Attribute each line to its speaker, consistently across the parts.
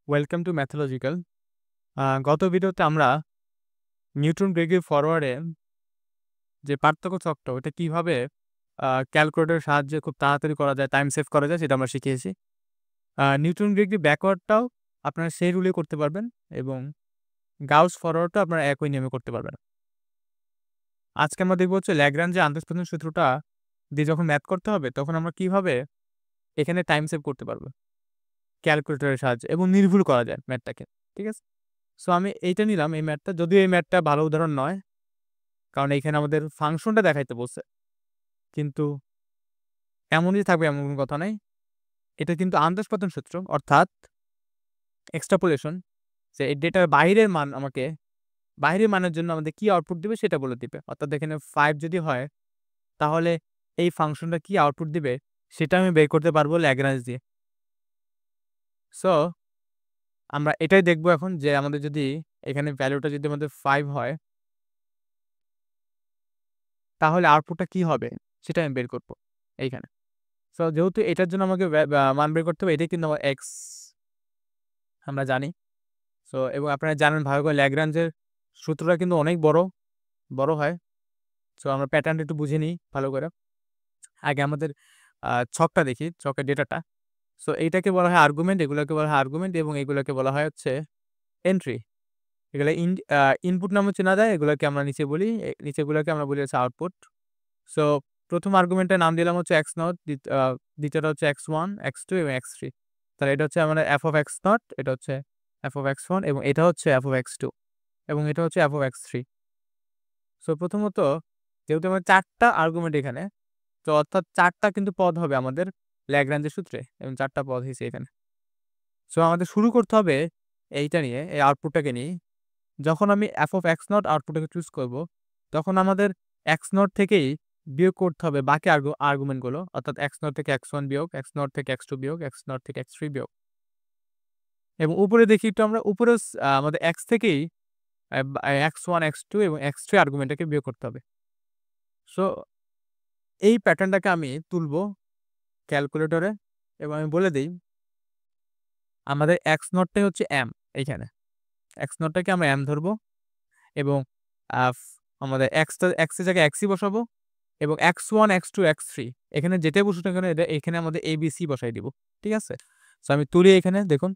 Speaker 1: Welcome to Mathological. গত ভিডিওতে আমরা নিউটন গ্রেগরি ফরওয়ার্ডে যে পার্থক্য চকটা ওটা কিভাবে ক্যালকুলেটরের সাহায্যে খুব তাড়াতাড়ি করা যায়, টাইম সেভ করা যায় সেটা আমরা শিখিয়েছি। নিউটন গ্রেগরি ব্যাকওয়ার্ডটাও আপনারা সেই রুলে করতে পারবেন এবং গাউস ফরওয়ার্ডটাও আপনারা একই নিয়মে করতে পারবেন। আজকে আমরা দেখব হচ্ছে ল্যাগ্রাঞ্জে আন্তঃস্পন্দন সূত্রটা দিয়ে যখন ম্যাথ করতে হবে তখন আমরা কিভাবে এখানে টাইম সেভ করতে পারবো ক্যালকুলেটরের সাহায্যে এবং নির্ভুল করা যায় ম্যাথটাকে। ঠিক আছে? সো আমি এইটা নিলাম, এই ম্যাথটা। যদিও এই ম্যাথটা ভালো উদাহরণ নয়, কারণ এইখানে আমাদের ফাংশনটা দেখাইতে বলছে, কিন্তু এমনই থাকবে এমন কোনো কথা নাই। এটা কিন্তু আন্তঃস্পন্দন সূত্র, অর্থাৎ এক্সট্রাপোলেশন, যে এই ডেটার বাইরের মান আমাকে বাইরের মানের জন্য আমাদের কি আউটপুট দিবে সেটা বলে দিবে। অর্থাৎ এখানে 5 যদি হয় তাহলে এই ফাংশনটা কি আউটপুট দিবে সেটা আমি বের করতে পারবো ল্যাগ্রাঞ্জ দিয়ে। সো আমরা এটাই দেখবো এখন, যে আমাদের যদি এখানে ভ্যালুটা যদি আমাদের 5 হয় তাহলে আউটপুটটা কি হবে সেটা আমি বের করবো এইখানে। সো যেহেতু এটার জন্য আমাকে মান বের করতে হবে, এটাই কিন্তু আমার এক্স আমরা জানি। সো এবং আপনারা জানেন ভালো করে ল্যাগ্রাঞ্জের সূত্রটা কিন্তু অনেক বড় হয়। সো আমরা প্যাটার্নটা একটু বুঝে নিই ভালো করে। আগে আমাদের ছকটা দেখি, ছকের ডেটাটা। সো এইটাকে বলা হয় আর্গুমেন্ট, এগুলোকে বলা হয় আর্গুমেন্ট এবং এগুলোকে বলা হয় হচ্ছে এন্ট্রি। এগুলো ইনপুট নামে চেনা যায়, এগুলোকে আমরা নিচে বলি, নিচেগুলোকে আমরা বলি হচ্ছে আউটপুট। সো প্রথম আর্গুমেন্টের নাম দিলাম হচ্ছে এক্স নট, দ্বিতীয়টা হচ্ছে x1, x2 এবং x3। তাহলে এটা হচ্ছে আমাদের f of x নট, এটা হচ্ছে f of x1 এবং এটা হচ্ছে f of x2 এবং এটা হচ্ছে f of x3। সো প্রথমত যেহেতু আমার 4টা আর্গুমেন্ট এখানে, তো অর্থাৎ 4টা কিন্তু পদ হবে আমাদের ল্যাগ্রাঞ্জের সূত্রে এবং 4টা পদ হয়েছে এখানে। সো আমাদের শুরু করতে হবে এইটা নিয়ে, এই আউটপুটটাকে নিয়ে। যখন আমি f of x নট আউটপুটটাকে চুজ করব, তখন আমাদের x নট থেকেই বিয়োগ করতে হবে বাকি আর্গুমেন্টগুলো, অর্থাৎ x নট থেকে x1 বিয়োগ, x নট থেকে x2 বিয়োগ, x নট থেকে x3 বিয়োগ। এবং উপরে দেখি একটু আমরা, উপরে আমাদের x থেকেই x1, x2 এবং x3 আর্গুমেন্টটাকে বিয়োগ করতে হবে। সো এই প্যাটার্নটাকে আমি তুলবো ক্যালকুলেটরে এবং আমি বলে দেই আমাদের x নটটাই হচ্ছে m এইখানে। x নটটাকে আমরা m ধরবো এবং আমাদের x এর জায়গায় x ই বসাবো এবং x1, x2, x3 এখানে যেটাই বসুক না কেন এখানে আমাদের ABC বসাই দিব। ঠিক আছে? সো আমি তুলি এখানে দেখুন,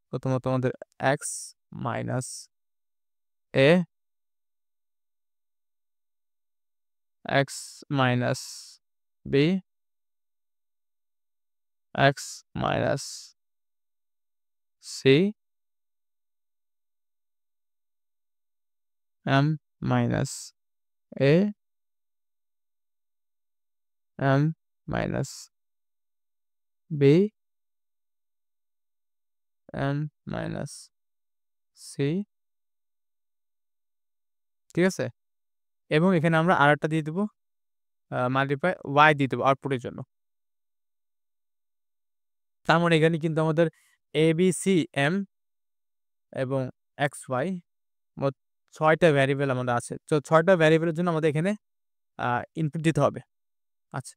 Speaker 1: প্রথমত আমাদের x minus a, x minus b, x minus c, m minus a, m minus b, m minus c। ঠিক আছে? এবং এখানে আমরা আরেকটা দিয়ে দেব, মাল্টিপ্লাই y দিয়ে দেব আউটপুটের জন্য। তার মানে এখানে কিন্তু আমাদের a b c m এবং x y মোট 6টা ভ্যারিয়েবল আমাদের আছে। তো 6টা ভ্যারিয়েবলের জন্য আমাদের এখানে ইনপুট দিতে হবে। আচ্ছা,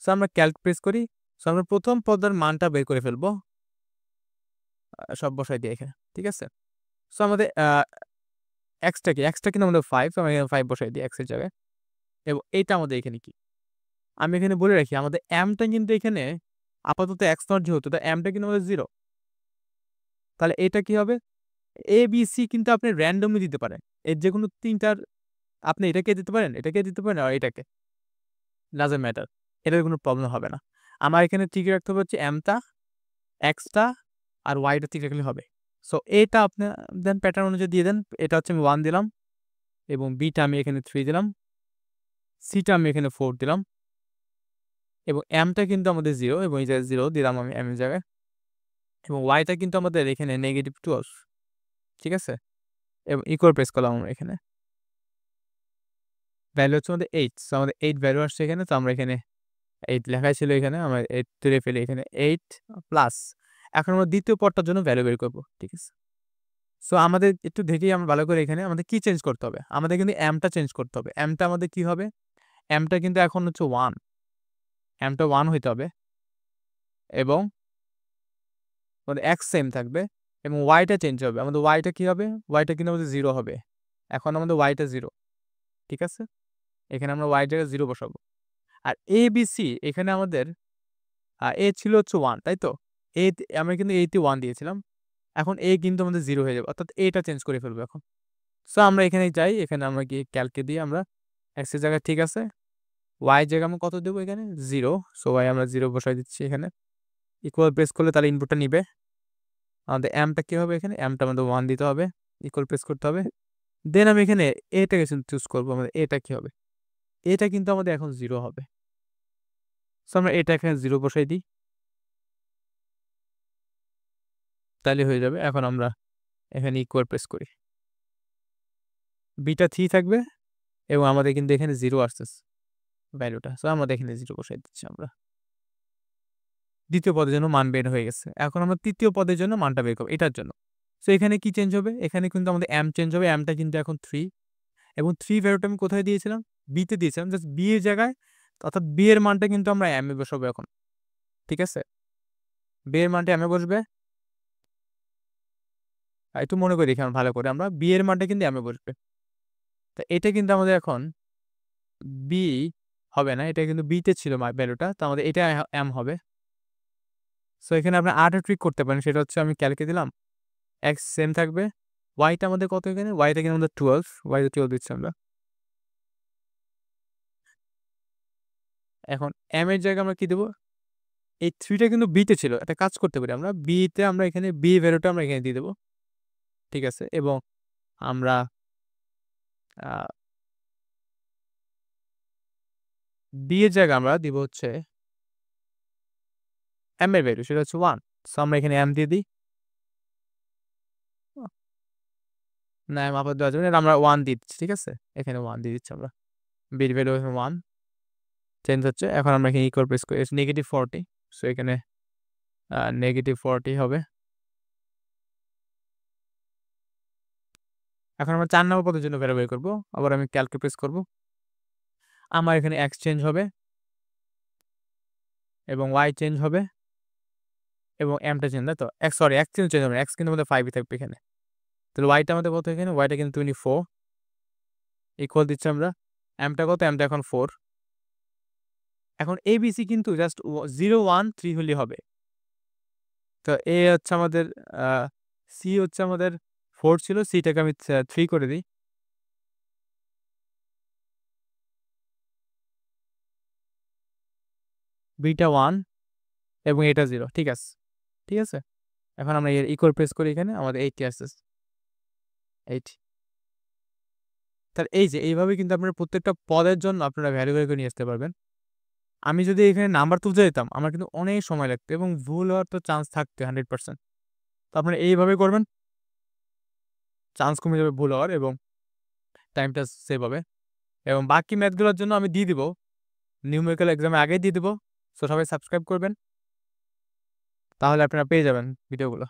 Speaker 1: সো আমরা ক্যালক প্রেস করি। সো আমরা প্রথম পদের মানটা বের করে ফেলবো, সব বসাই দিয়ে এখানে। ঠিক আছে? সো আমাদের এক্সটা কিন্তু আমাদের 5, তো আমরা এখানে 5 বসাই দিই x এর জায়গায়। এবং এইটা আমাদের এখানে কি? আমি এখানে বলে রাখি আমাদের mটা কিন্তু এখানে আপাতত x নট যেহেতু, তাই mটা কিন্তু আমাদের 0। তাহলে এটা কি হবে? a b c কিন্তু আপনি র‍্যান্ডমলি দিতে পারেন। এর যেকোনো 3টার আপনি এটাকে দিতে পারেন, এটাকে দিতে পারেন আর এটাকে। Doesn't matter. এটার কোনো প্রবলেম হবে না। আমার এখানে ঠিক রাখতে হবে হচ্ছে m টা, x টা আর y টা ঠিক রাখলে হবে। সো এটা আপনি দেন প্যাটার্ন অনুযায়ী দিয়ে দেন। এটা হচ্ছে আমি 1 দিলাম এবং b টা আমি এখানে 3 দিলাম, c টা আমি এখানে 4 দিলাম এবং m টা কিন্তু আমাদের 0 এবং এই জায়গায় 0 দিলাম আমি m এর জায়গায় এবং y টা কিন্তু আমাদের এখানে -12। ঠিক আছে? এবং ইকুয়াল প্রেস করলাম আমরা এখানে। ভ্যালু হচ্ছে আমাদের 8। সো আমাদের 8 ভ্যালু আসছে এখানে। তো আমরা এখানে 8 লেখাই ছিল এখানে। আমরা 8 তুলে ফেলি এখানে 8 প্লাস। এখন আমরা দ্বিতীয় পদটার জন্য ভ্যালু বের করব। ঠিক আছে? সো আমাদের একটু দেখি আমরা ভালো করে, এখানে আমাদের কি চেঞ্জ করতে হবে? আমাদের কিন্তু m টা চেঞ্জ করতে হবে। m টা আমাদের কি হবে? m টা কিন্তু এখন হচ্ছে 1। m টা 1 হইতে হবে এবং আমাদের এক্স সেম থাকবে এবং ওয়াইটা চেঞ্জ হবে। আমাদের ওয়াইটা কি হবে? ওয়াইটা কিন্তু আমাদের 0 হবে। এখন আমাদের ওয়াইটা 0, ঠিক আছে? এখানে আমরা ওয়াই জায়গায় 0 বসাবো। আর এবিসি এখানে আমাদের এ ছিল হচ্ছে 1, তাই তো? আমরা কিন্তু এতে 1 দিয়েছিলাম। এখন এ কিন্তু আমাদের 0 হয়ে যাবে। অর্থাৎ এটা চেঞ্জ করে ফেলবো এখন। সো আমরা এখানে যাই, এখানে আমরা গিয়ে ক্যালকে দিই আমরা। এক্স এর জায়গায় ঠিক আছে। ওয়াই এর জায়গায় আমরা কত দেবো এখানে? 0। সো ওয়াই আমরা 0 বসাই দিচ্ছি এখানে। ইকুয়াল প্রেস করলে তাহলে ইনপুটটা নিবে। আমাদের এমটা কি হবে এখানে? এমটা আমাদের 1 দিতে হবে। ইকুয়াল প্রেস করতে হবে। দেন আমি এখানে এটাকে চুজ করবো। আমাদের এটা কি হবে? এটা কিন্তু আমাদের এখন 0 হবে। সো আমরা এটা এখানে 0 বসাই দিই। তাহলে হয়ে যাবে। এখন আমরা এখানে ইকুয়াল প্রেস করি। বিটা 3 থাকবে এবং আমাদের কিন্তু এখানে 0 আসতেছে ভ্যালুটা। সো আমাদের এখানে 0 বসাই দিচ্ছি আমরা। দ্বিতীয় পদের জন্য মান বের হয়ে গেছে। এখন আমরা তৃতীয় পদের জন্য মানটা বের করব এটার জন্য। সো এখানে কি চেঞ্জ হবে? এখানে কিন্তু আমাদের এম চেঞ্জ হবে। এমটা কিন্তু এখন 3 এবং 3 ভ্যালুটা আমি কোথায় দিয়েছিলাম? বি তে দিয়েছিলাম। জাস্ট বি এর জায়গায়, অর্থাৎ বি এর মানটা কিন্তু আমরা এম এ বসাবো এখন। ঠিক আছে? বি এর মানটা এম এ বসবে। একটু মনে করে দেখি আমরা ভালো করে। আমরা বি এর মানটা কিন্তু এম এ বসবে। তো এটা কিন্তু আমাদের এখন বি হবে না। এটা কিন্তু বি তে ছিল ভ্যালুটা। তো আমাদের এটা এম হবে। সো এখানে আপনি আরেকটা ট্রিক করতে পারেন। সেটা হচ্ছে আমি ক্যালকে দিলাম। এক্স সেম থাকবে। ওয়াইটা আমাদের কত এখানে? ওয়াইটা কিন্তু আমাদের 12। ওয়াইতে 12 দিচ্ছি আমরা। এখন এম এর জায়গায় আমরা কি দেবো? এই 3 টা কিন্তু বি তে ছিল। একটা কাজ করতে পারি আমরা। বি তে আমরা এখানে বি ভ্যালুটা আমরা এখানে দিয়ে দেবো। ঠিক আছে? এবং আমরা আ বি এর জায়গায় আমরা দিব হচ্ছে এম এর ভ্যালু, সেটা হচ্ছে 1। সো আমরা এখানে এম দিয়ে দিই। না, এম আবার দেওয়া যাবে না। আমরা 1 দিয়ে দিচ্ছি। ঠিক আছে? এখানে 1 দিয়ে দিচ্ছি আমরা। বি এর ভ্যালু এখানে 1 চেঞ্জ হচ্ছে। এখন আমরা এখানে ইকুয়াল প্রেস করি। -40। সো এখানে -40 হবে। এখন আমরা 4 নম্বর পদের জন্য ভ্যালু বের করব। আবার আমি ক্যালকে প্রেস করব। আমার এখানে এক্স চেঞ্জ হবে এবং ওয়াই চেঞ্জ হবে এবং এমটা চেঞ্জ, তাই তো? সরি, এক্স চেঞ্জ হবে না। এক্স কিন্তু আমাদের 5 ই থাকবে এখানে। তাহলে ওয়াইটা আমাদের কত এখানে? ওয়াইটা কিন্তু 24 ইকুয়াল দিচ্ছি আমরা। এমটা কত? এমটা এখন 4। এখন এবিসি কিন্তু জাস্ট 0, 1, 3 হলেই হবে। তো এ হচ্ছে আমাদের আ সি হচ্ছে আমাদের 4 ছিল। সিটাকে আমি 3 করে দিই। বিটা 1 এবং এটা 0। ঠিক আছে? ঠিক আছে? এখন আমরা এর ইকুয়াল প্রেস করি এখানে। আমাদের 80 আসতেছে। 80। তাহলে এই যে এইভাবে কিন্তু আপনারা প্রত্যেকটা পদের জন্য আপনারা ভ্যালু বের করে নিয়ে আসতে পারবেন। আমি যদি এখানে নাম্বার তুলতে যেতাম, আমার কিন্তু অনেক সময় লাগতো এবং ভুল হওয়ার তো চান্স থাকতো 100%। তো আপনারা এইভাবে করবেন। চান্স কমে যাবে ভুল হওয়ার এবং টাইমটা সেভ হবে। এবং বাকি ম্যাথগুলোর জন্য আমি দিয়ে দিব। নিউমেরিক্যাল এক্সামের আগেই দিয়ে দিব। সো সবাই সাবস্ক্রাইব করবেন। তাহলে আপনারা পেয়ে যাবেন ভিডিওগুলো।